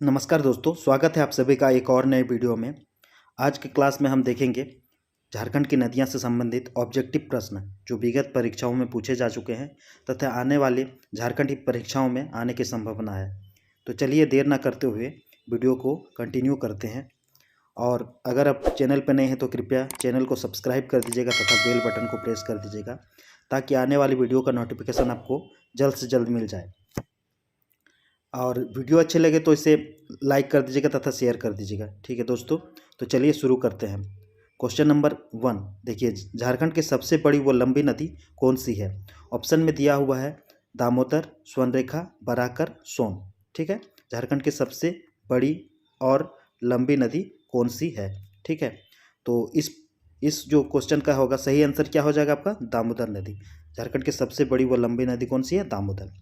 नमस्कार दोस्तों, स्वागत है आप सभी का एक और नए वीडियो में। आज की क्लास में हम देखेंगे झारखंड की नदियां से संबंधित ऑब्जेक्टिव प्रश्न जो विगत परीक्षाओं में पूछे जा चुके हैं तथा आने वाले झारखंड की परीक्षाओं में आने की संभावना है। तो चलिए देर न करते हुए वीडियो को कंटिन्यू करते हैं। और अगर आप चैनल पर नए हैं तो कृपया चैनल को सब्सक्राइब कर दीजिएगा तथा बेल बटन को प्रेस कर दीजिएगा ताकि आने वाली वीडियो का नोटिफिकेशन आपको जल्द से जल्द मिल जाए। और वीडियो अच्छे लगे तो इसे लाइक कर दीजिएगा तथा शेयर कर दीजिएगा। ठीक है दोस्तों, तो चलिए शुरू करते हैं। क्वेश्चन नंबर 1 देखिए, झारखंड की सबसे बड़ी व लंबी नदी कौन सी है? ऑप्शन में दिया हुआ है दामोदर, स्वर्णरेखा, बराकर, सोन। ठीक है, झारखंड की सबसे बड़ी और लंबी नदी कौन सी है? ठीक है, तो इस जो क्वेश्चन का होगा सही आंसर क्या हो जाएगा आपका? दामोदर नदी। झारखंड की सबसे बड़ी व लंबी नदी कौन सी है? दामोदर।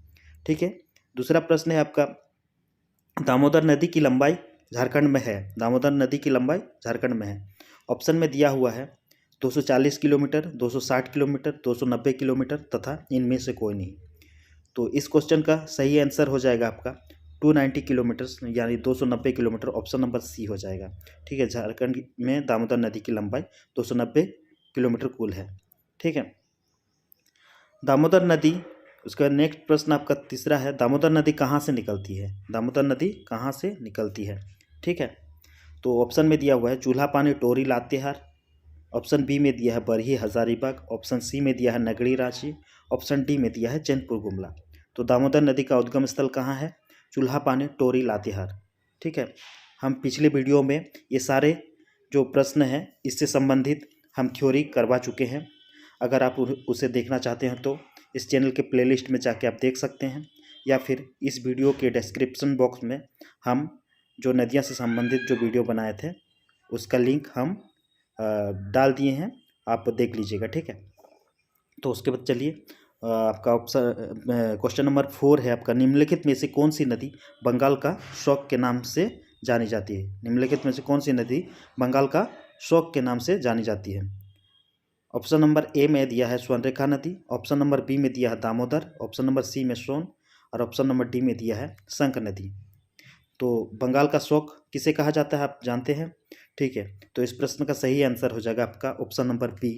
ठीक है, दूसरा प्रश्न है आपका, दामोदर नदी की लंबाई झारखंड में है। दामोदर नदी की लंबाई झारखंड में है। ऑप्शन में दिया हुआ है 240 किलोमीटर, 260 किलोमीटर, 290 किलोमीटर तथा इनमें से कोई नहीं। तो इस क्वेश्चन का सही आंसर हो जाएगा आपका 290 किलोमीटर यानी 290 किलोमीटर। ऑप्शन नंबर सी हो जाएगा। ठीक है, झारखंड में दामोदर नदी की लंबाई 290 किलोमीटर कुल है। ठीक है, दामोदर नदी। उसका नेक्स्ट प्रश्न आपका तीसरा है, दामोदर नदी कहाँ से निकलती है? दामोदर नदी कहाँ से निकलती है? ठीक है, तो ऑप्शन में दिया हुआ है चूल्हा पानी, टोरी, लातेहार। ऑप्शन बी में दिया है बरही, हजारीबाग। ऑप्शन सी में दिया है नगड़ी, रांची। ऑप्शन डी में दिया है चैनपुर, गुमला। तो दामोदर नदी का उद्गम स्थल कहाँ है? चूल्हा पानी, टोरी, लातेहार। ठीक है, हम पिछले वीडियो में ये सारे जो प्रश्न हैं इससे संबंधित हम थ्योरी करवा चुके हैं। अगर आप उसे देखना चाहते हैं तो इस चैनल के प्लेलिस्ट में जाके आप देख सकते हैं, या फिर इस वीडियो के डिस्क्रिप्शन बॉक्स में हम जो नदियां से संबंधित जो वीडियो बनाए थे उसका लिंक हम डाल दिए हैं, आप देख लीजिएगा। ठीक है, तो उसके बाद चलिए आपका ऑप्शन क्वेश्चन नंबर 4 है आपका, निम्नलिखित में से कौन सी नदी बंगाल का शौक के नाम से जानी जाती है? निम्नलिखित में से कौन सी नदी बंगाल का शौक के नाम से जानी जाती है? ऑप्शन नंबर ए में दिया है स्वर्णरेखा नदी। ऑप्शन नंबर बी में दिया है दामोदर। ऑप्शन नंबर सी में सोन। और ऑप्शन नंबर डी में दिया है शंख नदी। तो बंगाल का शौक किसे कहा जाता है आप जानते हैं? ठीक है, तो इस प्रश्न का सही आंसर हो जाएगा आपका ऑप्शन नंबर बी।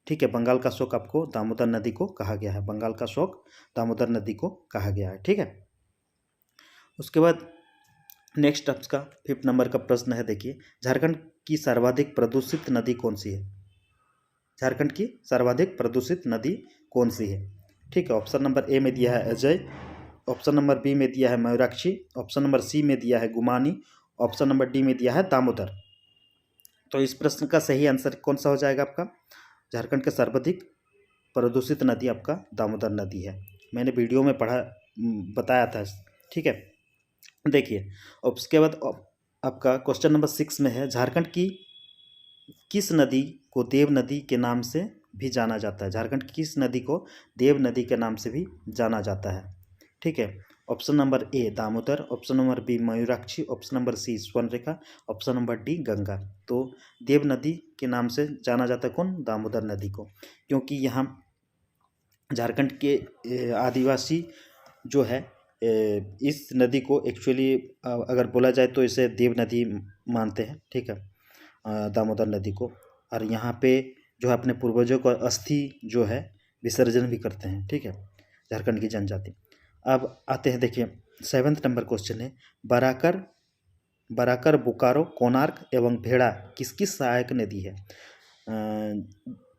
ठीक है, बंगाल का शौक आपको दामोदर नदी को कहा गया है। बंगाल का शौक दामोदर नदी को कहा गया है। ठीक है, उसके बाद नेक्स्ट आपका 5 नंबर का प्रश्न है। देखिए, झारखंड की सर्वाधिक प्रदूषित नदी कौन सी है? झारखंड की सर्वाधिक प्रदूषित नदी कौन सी है? ठीक है, ऑप्शन नंबर ए में दिया है अजय। ऑप्शन नंबर बी में दिया है मयूराक्षी। ऑप्शन नंबर सी में दिया है गुमानी। ऑप्शन नंबर डी में दिया है दामोदर। तो इस प्रश्न का सही आंसर कौन सा हो जाएगा आपका? झारखंड का सर्वाधिक प्रदूषित नदी आपका दामोदर नदी है। मैंने वीडियो में बताया था। ठीक है, देखिए उसके बाद आपका क्वेश्चन नंबर 6 में है, झारखंड की किस नदी को देव नदी के नाम से भी जाना जाता है? झारखंड की किस नदी को देव नदी के नाम से भी जाना जाता है? ठीक है, option number A Damodar. Option number B Mayurakshi. Option number C Subarnarekha. Option number D Ganga. तो देव नदी के नाम से जाना जाता है कौन? दामोदर नदी को, क्योंकि यहाँ झारखंड के आदिवासी जो है इस नदी को एक्चुअली अगर बोला जाए तो इसे देव नदी मानते हैं। ठीक है, दामोदर नदी को। और यहाँ पे जो है अपने पूर्वजों का अस्थि जो है विसर्जन भी करते हैं। ठीक है, झारखंड की जनजाति। अब आते हैं, देखिए 7 नंबर क्वेश्चन है, बराकर, बोकारो, कोणार्क एवं भेड़ा किसकी सहायक नदी है?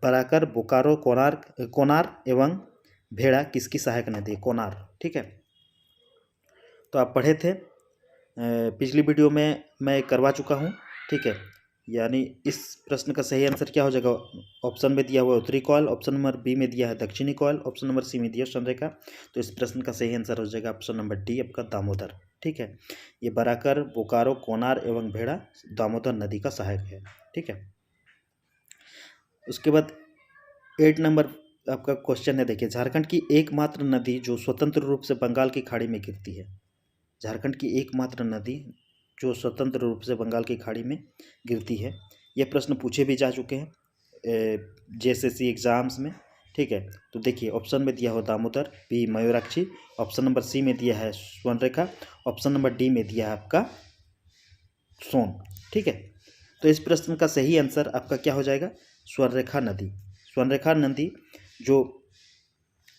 बराकर, बोकारो, कोणार एवं भेड़ा किसकी सहायक नदी है? कोणार। ठीक है, तो आप पढ़े थे पिछली वीडियो में मैं करवा चुका हूँ। ठीक है, यानी इस प्रश्न का सही आंसर क्या हो जाएगा? ऑप्शन में दिया हुआ उत्तरी कोयल। ऑप्शन नंबर बी में दिया है दक्षिणी कोयल। ऑप्शन नंबर सी में दिया चंद्रिका। तो इस प्रश्न का सही आंसर हो जाएगा ऑप्शन नंबर डी आपका दामोदर। ठीक है, ये बराकर, बोकारो, कोणार एवं भेड़ा दामोदर नदी का सहायक है। ठीक है, उसके बाद 8 नंबर आपका क्वेश्चन है। देखिए, झारखंड की एकमात्र नदी जो स्वतंत्र रूप से बंगाल की खाड़ी में गिरती है। झारखंड की एकमात्र नदी जो स्वतंत्र रूप से बंगाल की खाड़ी में गिरती है। ये प्रश्न पूछे भी जा चुके हैं JSSC एग्ज़ाम्स में, ठीक है। तो देखिए ऑप्शन में दिया हो Damodar, B Mayurakshi, option number C में दिया है स्वर्णरेखा, ऑप्शन नंबर डी में दिया है आपका सोन। ठीक है, तो इस प्रश्न का सही आंसर आपका क्या हो जाएगा? स्वर्णरेखा नदी। स्वर्णरेखा नदी जो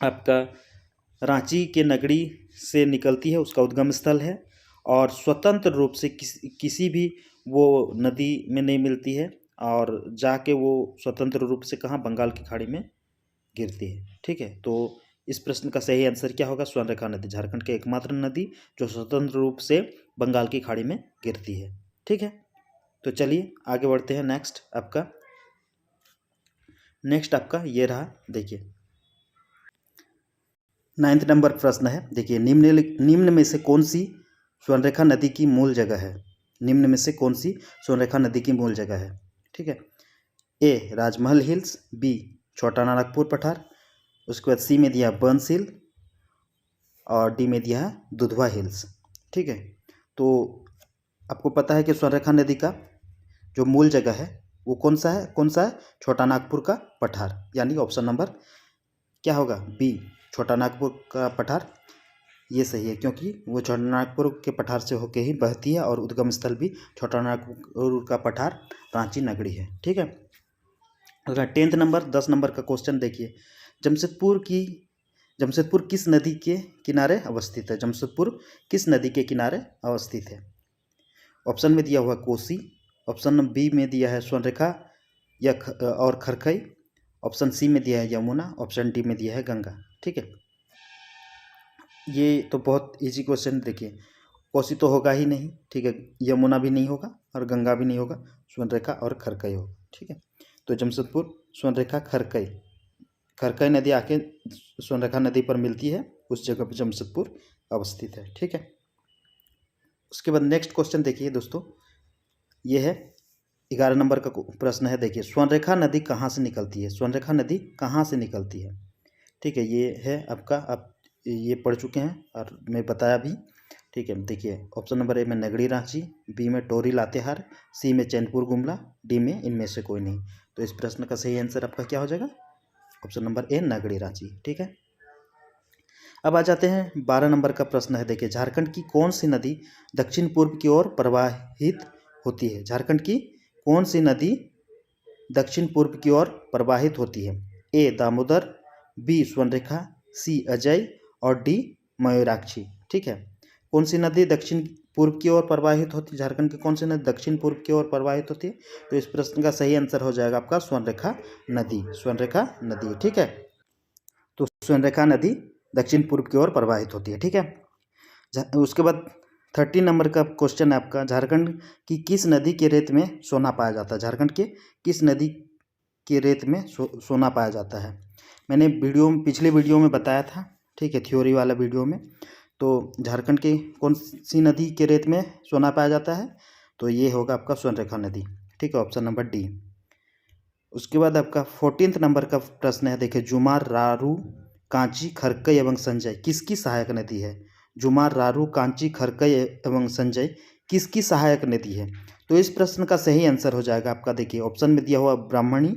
आपका रांची के नगरी से निकलती है, उसका उद्गम स्थल है और स्वतंत्र रूप से किसी भी वो नदी में नहीं मिलती है और जाके वो स्वतंत्र रूप से कहाँ, बंगाल की खाड़ी में गिरती है। ठीक है, तो इस प्रश्न का सही आंसर क्या होगा? स्वर्णरेखा नदी, झारखंड की एकमात्र नदी जो स्वतंत्र रूप से बंगाल की खाड़ी में गिरती है। ठीक है, तो चलिए आगे बढ़ते हैं। नेक्स्ट आपका ये रहा, देखिए 9th नंबर प्रश्न है। देखिए निम्न में से कौन सी स्वर्णरेखा नदी की मूल जगह है? निम्न में से कौन सी स्वर्णरेखा नदी की मूल जगह है? ठीक है, ए राजमहल हिल्स, बी छोटा नागपुर पठार, उसके बाद सी में दिया बंस हिल और डी में दिया है दुधवा हिल्स। ठीक है, तो आपको पता है कि स्वर्णरेखा नदी का जो मूल जगह है वो कौन सा है? छोटा नागपुर का पठार, यानी ऑप्शन नंबर क्या होगा? बी छोटा नागपुर का पठार। ये सही है क्योंकि वो छोटा नागपुर के पठार से होके ही बहती है और उद्गम स्थल भी छोटा नागपुर का पठार रांची नगरी है। ठीक है, अगला 10 नंबर का क्वेश्चन देखिए, जमशेदपुर किस नदी के किनारे अवस्थित है? जमशेदपुर किस नदी के किनारे अवस्थित है? ऑप्शन में दिया हुआ कोसी, ऑप्शन बी में दिया है स्वर्णरेखा और खरखई, ऑप्शन सी में दिया है यमुना, ऑप्शन डी में दिया है गंगा। ठीक है, ये तो बहुत इजी क्वेश्चन। देखिए कोसी तो होगा ही नहीं, ठीक है, यमुना भी नहीं होगा और गंगा भी नहीं होगा, स्वर्णरेखा और खरकई होगा। ठीक है, तो जमशेदपुर स्वर्णरेखा खरकई नदी आके स्वर्णरेखा नदी पर मिलती है, उस जगह पर जमशेदपुर अवस्थित है। ठीक है, उसके बाद नेक्स्ट क्वेश्चन देखिए दोस्तों, ये है 11 नंबर का प्रश्न है। देखिए स्वर्णरेखा नदी कहाँ से निकलती है? स्वर्णरेखा नदी कहाँ से निकलती है? ठीक है, ये है आपका, आप ये पढ़ चुके हैं और मैं बताया भी। ठीक है, देखिए ऑप्शन नंबर ए में नगड़ी रांची, बी में टोरी लातेहार, सी में चैनपुर गुमला, डी में इनमें से कोई नहीं। तो इस प्रश्न का सही आंसर आपका क्या हो जाएगा? ऑप्शन नंबर ए नगड़ी रांची। ठीक है, अब आ जाते हैं 12 नंबर का प्रश्न है। देखिए झारखंड की कौन सी नदी दक्षिण पूर्व की ओर प्रवाहित होती है? झारखंड की कौन सी नदी दक्षिण पूर्व की ओर प्रवाहित होती है? ए दामोदर, बी स्वर्णरेखा, सी अजय और डी मयूराक्षी। ठीक है, कौन सी नदी दक्षिण पूर्व की ओर प्रवाहित होती है? झारखंड की कौन सी नदी दक्षिण पूर्व की ओर प्रवाहित होती है? तो इस प्रश्न का सही आंसर हो जाएगा आपका स्वर्णरेखा नदी। ठीक है, तो स्वर्णरेखा नदी दक्षिण पूर्व की ओर प्रवाहित होती है। ठीक है, उसके बाद 13 नंबर का क्वेश्चन है आपका, झारखंड की किस नदी के रेत में सोना पाया जाता है? झारखंड के किस नदी के रेत में सोना पाया जाता है? मैंने पिछले वीडियो में बताया था, ठीक है, थ्योरी वाला वीडियो में। तो झारखंड के कौन सी नदी के रेत में सोना पाया जाता है? तो ये होगा आपका स्वर्णरेखा नदी। ठीक है, ऑप्शन नंबर डी। उसके बाद आपका 14 नंबर का प्रश्न है। देखिए जुमार, रारू, कांची, खरकई एवं संजय किसकी सहायक नदी है? जुमार, रारू, कांची, खरकई एवं संजय किसकी सहायक नदी है? तो इस प्रश्न का सही आंसर हो जाएगा आपका, देखिए ऑप्शन में दिया हुआ ब्राह्मणी,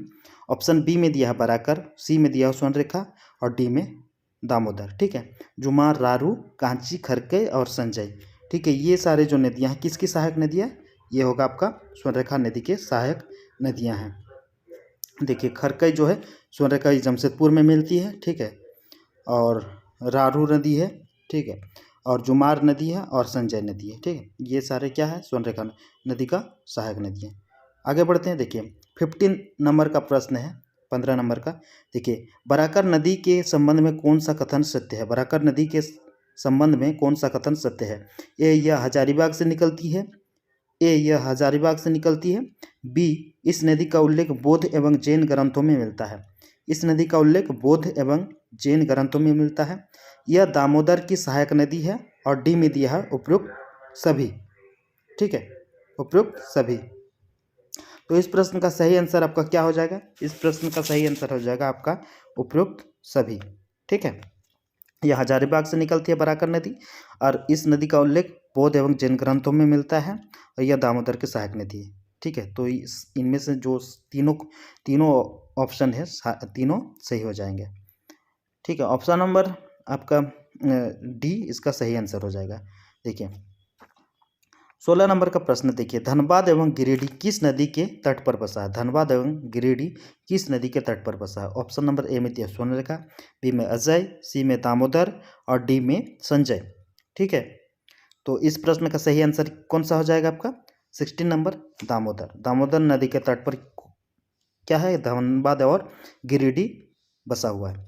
ऑप्शन बी में दिया है बराकर, सी में दिया हुआ स्वर्णरेखा और डी में दामोदर। ठीक है, जुमार, रारू, कांची, खरकई और संजय। ठीक है, ये सारे जो नदियाँ हैं किसकी सहायक नदियाँ? ये होगा आपका स्वर्णरेखा नदी के सहायक नदियाँ हैं। देखिए खरकई जो है स्वर्णरेखा जमशेदपुर में मिलती है। ठीक है, और रारू नदी है, ठीक है, और जुमार नदी है और संजय नदी है। ठीक है, ये सारे क्या है? स्वर्णरेखा नदी का सहायक नदी है। आगे बढ़ते हैं। देखिए 15 नंबर का प्रश्न है, 15 नंबर का। देखिए बराकर नदी के संबंध में कौन सा कथन सत्य है? बराकर नदी के संबंध में कौन सा कथन सत्य है? ए यह हजारीबाग से निकलती है, बी इस नदी का उल्लेख बौद्ध एवं जैन ग्रंथों में मिलता है, यह दामोदर की सहायक नदी है और डी में दिया है उपयुक्त सभी। ठीक है, उपयुक्त सभी। तो इस प्रश्न का सही आंसर आपका क्या हो जाएगा? इस प्रश्न का सही आंसर हो जाएगा आपका उपयुक्त सभी। ठीक है, यह हजारीबाग से निकलती है बराकर नदी और इस नदी का उल्लेख बौद्ध एवं जैन ग्रंथों में मिलता है और यह दामोदर की सहायक नदी है। ठीक। ठीक है, तो इनमें से जो तीनों ऑप्शन है तीनों सही हो जाएंगे। ठीक है, ऑप्शन नंबर आपका डी इसका सही आंसर हो जाएगा। देखिए 16 नंबर का प्रश्न देखिए, धनबाद एवं गिरिडीह किस नदी के तट पर बसा है? धनबाद एवं गिरिडीह किस नदी के तट पर बसा है? ऑप्शन नंबर ए में दिया स्वर्णरेखा, बी में अजय, सी में दामोदर और डी में संजय। ठीक है, तो इस प्रश्न का सही आंसर कौन सा हो जाएगा आपका? 16 नंबर दामोदर। दामोदर नदी के तट पर क्या है? धनबाद और गिरिडीह बसा हुआ है।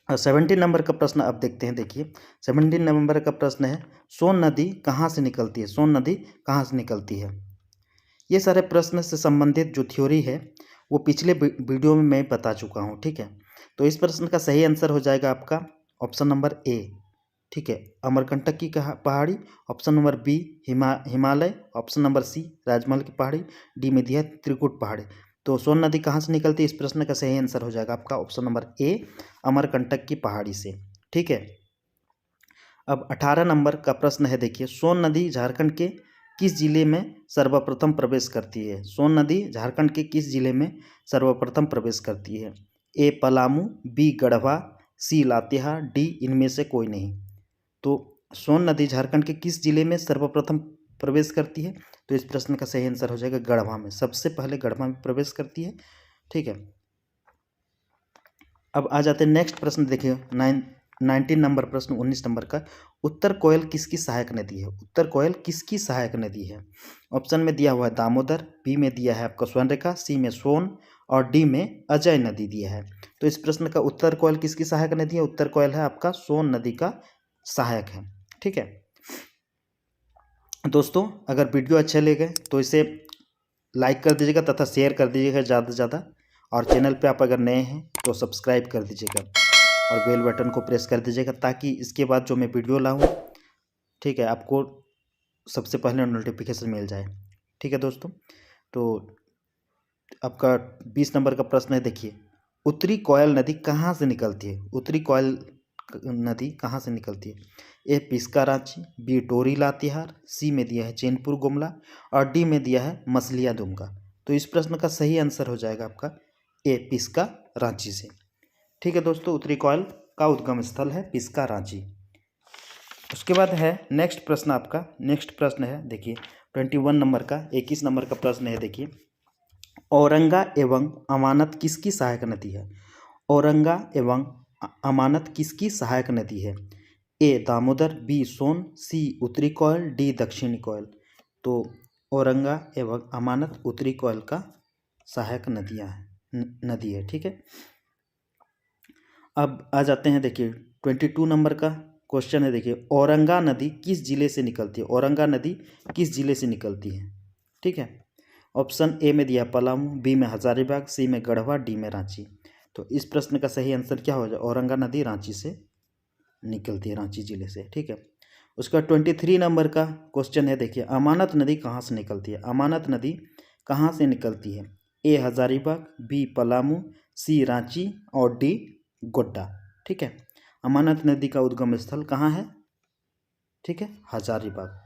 और 17 नंबर का प्रश्न अब देखते हैं। देखिए 17 नंबर का प्रश्न है, सोन नदी कहाँ से निकलती है? सोन नदी कहाँ से निकलती है? ये सारे प्रश्न से संबंधित जो थ्योरी है वो पिछले वीडियो में मैं बता चुका हूँ। ठीक है, तो इस प्रश्न का सही आंसर हो जाएगा आपका ऑप्शन नंबर ए। ठीक है, अमरकंटक की पहाड़ी, option number B Himalaya, option number C Rajmahal की पहाड़ी, डी में दिया त्रिकुट पहाड़ी। तो सोन नदी कहाँ से निकलती है? इस प्रश्न का सही आंसर हो जाएगा आपका ऑप्शन नंबर ए, अमरकंटक की पहाड़ी से। ठीक है, अब 18 नंबर का प्रश्न है। देखिए सोन नदी झारखंड के किस जिले में सर्वप्रथम प्रवेश करती है? सोन नदी झारखंड के किस जिले में सर्वप्रथम प्रवेश करती है? ए पलामू, बी गढ़वा, सी लातेहार, डी इनमें से कोई नहीं। तो सोन नदी झारखंड के किस जिले में सर्वप्रथम प्रवेश करती है? तो इस प्रश्न का सही आंसर हो जाएगा गढ़वा में, सबसे पहले गढ़वा में प्रवेश करती है। ठीक है, अब आ जाते हैं नेक्स्ट प्रश्न। देखिए 19 नंबर प्रश्न, 19 नंबर का, उत्तर कोयल किसकी सहायक नदी है? उत्तर कोयल किसकी सहायक नदी है? ऑप्शन में दिया हुआ है दामोदर, बी में दिया है आपका स्वर्णरेखा, सी में सोन और डी में अजय नदी दिया है। तो इस प्रश्न का उत्तर कोयल किसकी सहायक नदी है? उत्तर कोयल है आपका सोन नदी का सहायक है। ठीक है दोस्तों, अगर वीडियो अच्छे लगे तो इसे लाइक कर दीजिएगा तथा शेयर कर दीजिएगा ज़्यादा से ज़्यादा, और चैनल पे आप अगर नए हैं तो सब्सक्राइब कर दीजिएगा और बेल बटन को प्रेस कर दीजिएगा ताकि इसके बाद जो मैं वीडियो लाऊं, ठीक है, आपको सबसे पहले नोटिफिकेशन मिल जाए। ठीक है दोस्तों, तो आपका 20 नंबर का प्रश्न है। देखिए उत्तरी कोयल नदी कहाँ से निकलती है? उत्तरी कोयल नदी कहाँ से निकलती है? ए पिस्का रांची, बी टोरी लातेहार, सी में दिया है चैनपुर गुमला और डी में दिया है मसलिया दुमका। तो इस प्रश्न का सही आंसर हो जाएगा आपका ए पिस्का रांची से। ठीक है दोस्तों, उत्तरी कोयल का उद्गम स्थल है पिस्का रांची। उसके बाद है नेक्स्ट प्रश्न आपका, नेक्स्ट प्रश्न है देखिए 21 नंबर का, 21 नंबर का प्रश्न है। देखिए औरंगा एवं अमानत किसकी सहायक नदी है? औरंगा एवं अमानत किसकी सहायक नदी है? ए दामोदर, बी सोन, सी उत्तरी कोयल, डी दक्षिणी कोयल। तो औरंगा एवं अमानत उत्तरी कोयल का सहायक नदी है। ठीक है, अब आ जाते हैं। देखिए 22 नंबर का क्वेश्चन है। देखिए औरंगा नदी किस जिले से निकलती है? औरंगा नदी किस जिले से निकलती है? ठीक है, ऑप्शन ए में दिया पलामू, बी में हजारीबाग, सी में गढ़वा, डी में रांची। तो इस प्रश्न का सही आंसर क्या हो जाए? औरंगा नदी रांची से निकलती है, रांची जिले से। ठीक है, उसका 23 नंबर का क्वेश्चन है। देखिए अमानत नदी कहाँ से निकलती है? अमानत नदी कहाँ से निकलती है? ए हजारीबाग, बी पलामू, सी रांची और डी गोड्डा। ठीक है, अमानत नदी का उद्गम स्थल कहाँ है? ठीक है, हजारीबाग।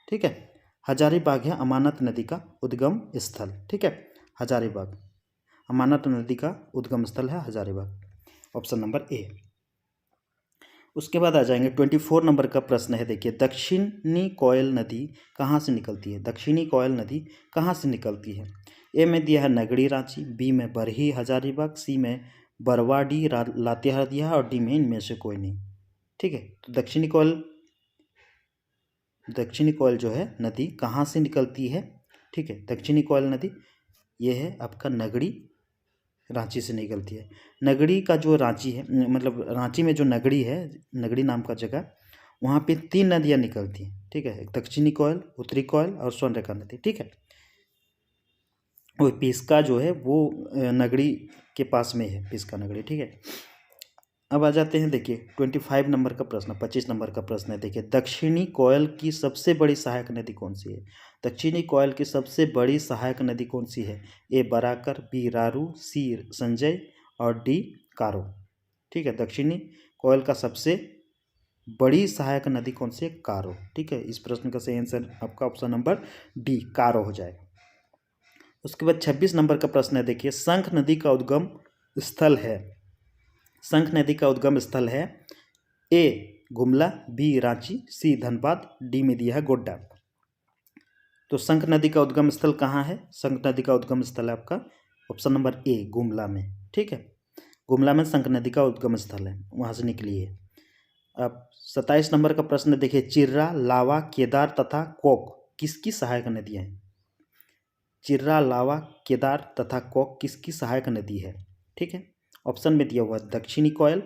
ठीक है, हजारीबाग है अमानत नदी का उद्गम स्थल। ठीक है, हजारीबाग अमानत नदी का उद्गम स्थल है हजारीबाग, ऑप्शन नंबर ए। उसके बाद आ जाएंगे 24 नंबर का प्रश्न है। देखिए दक्षिणी कोयल नदी कहाँ से निकलती है? दक्षिणी कोयल नदी कहाँ से निकलती है? ए में दिया है नगड़ी रांची, बी में बरही हजारीबाग, सी में बरवाडी लातेहार दिया है और डी में इनमें से कोई नहीं। ठीक है, तो दक्षिणी कोयल जो है नदी कहाँ से निकलती है? ठीक है, दक्षिणी कोयल नदी ये है आपका नगड़ी रांची से निकलती है। नगड़ी का जो रांची है, मतलब रांची में जो नगड़ी है, नगड़ी नाम का जगह, वहाँ पे 3 नदियाँ निकलती हैं। ठीक है, दक्षिणी कोयल, उत्तरी कोयल और स्वर्णरेखा नदी। ठीक है, वो पिस्का जो है वो नगड़ी के पास में है, पिस्का नगड़ी। ठीक है, अब आ जाते हैं। देखिए 25 नंबर का प्रश्न, 25 नंबर का प्रश्न है। देखिए दक्षिणी कोयल की सबसे बड़ी सहायक नदी कौन सी है? दक्षिणी कोयल की सबसे बड़ी सहायक नदी कौन सी है? ए बराकर, बी रारू, सी संजय और डी कारो। ठीक है, दक्षिणी कोयल का सबसे बड़ी सहायक नदी कौन सी है? कारो। ठीक है, इस प्रश्न का सही आंसर आपका ऑप्शन नंबर डी कारो हो जाएगा। उसके बाद 26 नंबर का प्रश्न है, देखिए शंख नदी का उद्गम स्थल है। शंख नदी का उद्गम स्थल है ए गुमला, बी रांची, सी धनबाद, डी में दिया है गोड्डा। तो शंख नदी का उद्गम स्थल कहाँ है? शंख नदी का उद्गम स्थल है आपका ऑप्शन नंबर ए गुमला में। ठीक है, गुमला में शंख नदी का उद्गम स्थल है, वहाँ से निकली है। अब 27 नंबर का प्रश्न देखिए, चिर्रा, लावा, केदार तथा कोक किसकी सहायक नदियाँ हैं? चिर्रा, लावा, केदार तथा कोक किसकी सहायक नदी है? ठीक है, ऑप्शन में दिया हुआ दक्षिणी कोयल,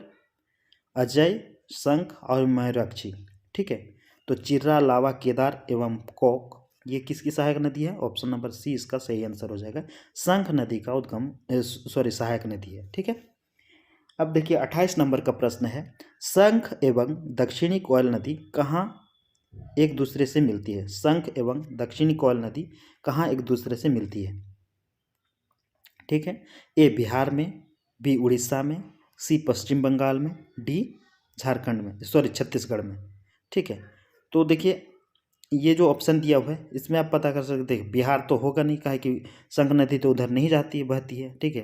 अजय, शंख और मयूराक्षी। ठीक है, तो चिर्रा, लावा, केदार एवं कोक ये किसकी सहायक नदी है? ऑप्शन नंबर सी इसका सही आंसर हो जाएगा। शंख नदी का सहायक नदी है। ठीक है, अब देखिए 28 नंबर का प्रश्न है, शंख एवं दक्षिणी कोयल नदी कहाँ एक दूसरे से मिलती है? शंख एवं दक्षिणी कोयल नदी कहाँ एक दूसरे से मिलती है? ठीक है, ए बिहार में, बी उड़ीसा में, सी पश्चिम बंगाल में, डी झारखंड में, छत्तीसगढ़ में। ठीक है, तो देखिए ये जो ऑप्शन दिया हुआ है इसमें आप पता कर सकते हैं, बिहार तो होगा नहीं, काहे कि शंख नदी तो उधर नहीं जाती है, बहती है। ठीक है,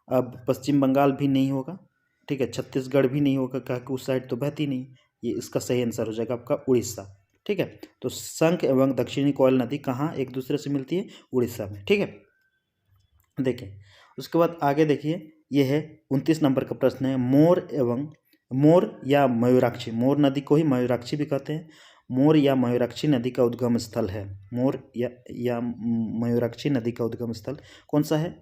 अब पश्चिम बंगाल भी नहीं होगा। ठीक है, छत्तीसगढ़ भी नहीं होगा, काहे कि उस साइड तो बहती नहीं। ये इसका सही आंसर हो जाएगा आपका उड़ीसा। ठीक है, तो शंख एवं दक्षिणी कोयल नदी कहाँ एक दूसरे से मिलती है? उड़ीसा में। ठीक है, देखिए उसके बाद आगे देखिए, ये है 29 नंबर का प्रश्न है, मोर या मयूराक्षी, मोर नदी को ही मयूराक्षी भी कहते हैं, मोर या मयूराक्षी नदी का उद्गम स्थल है। मोर या मयूराक्षी नदी का उद्गम स्थल कौन सा है?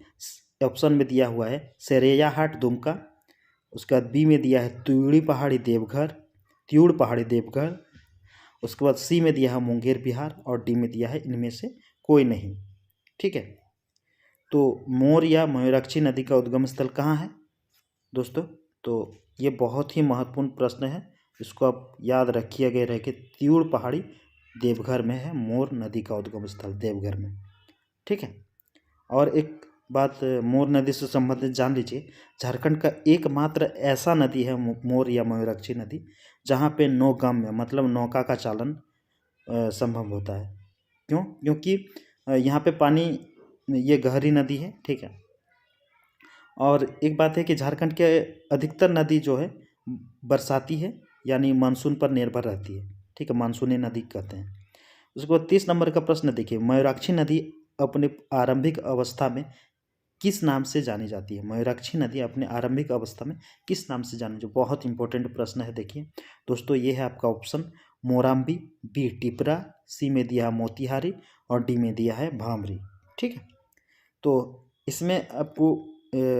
ऑप्शन में दिया हुआ है सेरेयाहाट दुमका, उसके बाद बी में दिया है त्यूड़ पहाड़ी देवघर, उसके बाद सी में दिया है मुंगेर बिहार, और डी में दिया है इनमें से कोई नहीं। ठीक है, तो मोर या मयूराक्षी नदी का उद्गम स्थल कहाँ है दोस्तों? तो ये बहुत ही महत्वपूर्ण प्रश्न है, इसको आप याद रखिए गए रह के, त्यूड़ पहाड़ी देवघर में है मोर नदी का उद्गम स्थल, देवघर में। ठीक है, और एक बात मोर नदी से संबंधित जान लीजिए, झारखंड का एकमात्र ऐसा नदी है मोर या मयूराक्षी नदी जहाँ पे नौगम्य मतलब नौका का चालन संभव होता है। क्यों? क्योंकि यहाँ पे पानी, ये गहरी नदी है। ठीक है, और एक बात है कि झारखंड के अधिकतर नदी जो है बरसाती है, यानी मानसून पर निर्भर रहती है। ठीक है, मानसूनी नदी कहते हैं। उसके बाद 30 नंबर का प्रश्न देखिए, मयूराक्षी नदी अपने आरंभिक अवस्था में किस नाम से जानी जाती है? मयूराक्षी नदी अपने आरंभिक अवस्था में किस नाम से जानी जाती है? बहुत इंपॉर्टेंट प्रश्न है। देखिए दोस्तों, ये है आपका ऑप्शन मोराम्बी, बी टिपरा, सी में दिया है मोतिहारी, और डी में दिया है भामरी। ठीक है, तो इसमें आपको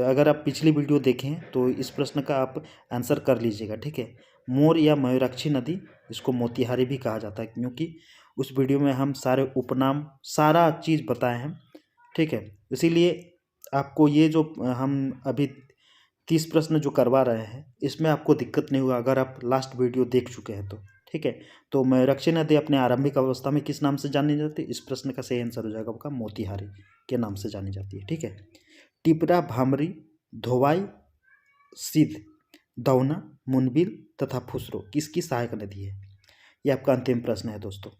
अगर आप पिछली वीडियो देखें तो इस प्रश्न का आप आंसर कर लीजिएगा। ठीक है, मोर या मयूराक्षी नदी, इसको मोतिहारी भी कहा जाता है, क्योंकि उस वीडियो में हम सारे उपनाम सारा चीज़ बताए हैं। ठीक है, इसीलिए आपको ये जो हम अभी 30 प्रश्न जो करवा रहे हैं इसमें आपको दिक्कत नहीं होगा अगर आप लास्ट वीडियो देख चुके हैं तो। ठीक है, तो मयूराक्षी नदी अपने आरंभिक अवस्था में किस नाम से जानी जाती है? इस प्रश्न का सही आंसर हो जाएगा आपका मोतिहारी के नाम से जानी जाती है। ठीक है, टिपरा, भामरी, धोवाई, सिद्ध, दौना, मुनबिल तथा फुसरो किसकी सहायक नदी है? यह आपका अंतिम प्रश्न है दोस्तों।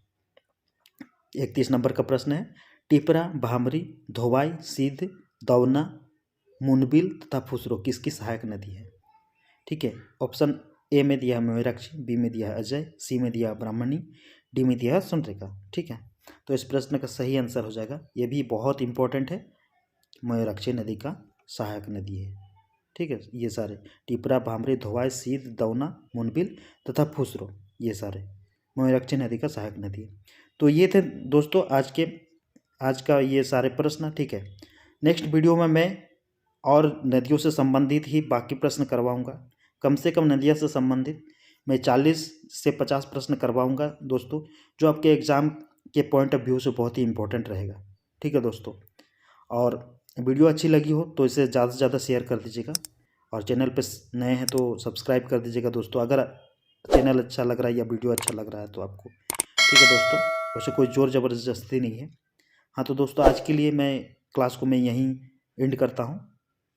31 नंबर का प्रश्न है, टिपरा, भामरी, धोवाई, सिद्ध, दौना, मुनबिल तथा फुसरो किसकी सहायक नदी है? ठीक है, ऑप्शन ए में दिया है मयूराक्षी, बी में दिया है अजय, सी में दिया है ब्राह्मणी, डी में दिया है सुनरेखा। ठीक है, तो इस प्रश्न का सही आंसर हो जाएगा, ये भी बहुत इंपॉर्टेंट है, मयूराक्षी नदी का सहायक नदी है। ठीक है, ये सारे टिपरा, भामरी, धोवाई, सिद्ध, दौना, मुनबिल तथा फुसरो ये सारे मयूराक्षी नदी का सहायक नदी है। तो ये थे दोस्तों आज का ये सारे प्रश्न। ठीक है, नेक्स्ट वीडियो में मैं और नदियों से संबंधित ही बाकी प्रश्न करवाऊंगा, कम से कम नदियों से संबंधित मैं 40 से 50 प्रश्न करवाऊंगा दोस्तों, जो आपके एग्ज़ाम के पॉइंट ऑफ व्यू से बहुत ही इंपॉर्टेंट रहेगा। ठीक है दोस्तों, और वीडियो अच्छी लगी हो तो इसे ज़्यादा से ज़्यादा शेयर कर दीजिएगा, और चैनल पे नए हैं तो सब्सक्राइब कर दीजिएगा दोस्तों, अगर चैनल अच्छा लग रहा है या वीडियो अच्छा लग रहा है तो आपको। ठीक है दोस्तों, वैसे कोई ज़ोर ज़बरदस्ती नहीं है। हाँ तो दोस्तों, आज के लिए मैं क्लास को मैं यहीं एंड करता हूँ।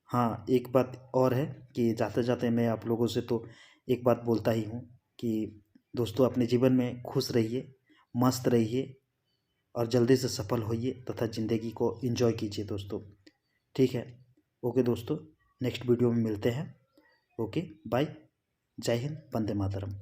हाँ, एक बात और है कि जाते जाते मैं आप लोगों से तो एक बात बोलता ही हूँ कि दोस्तों अपने जीवन में खुश रहिए, मस्त रहिए, और जल्दी से सफल होइए तथा ज़िंदगी को एंजॉय कीजिए दोस्तों। ठीक है, ओके दोस्तों, नेक्स्ट वीडियो में मिलते हैं। ओके बाय, जय हिंद, वंदे मातरम।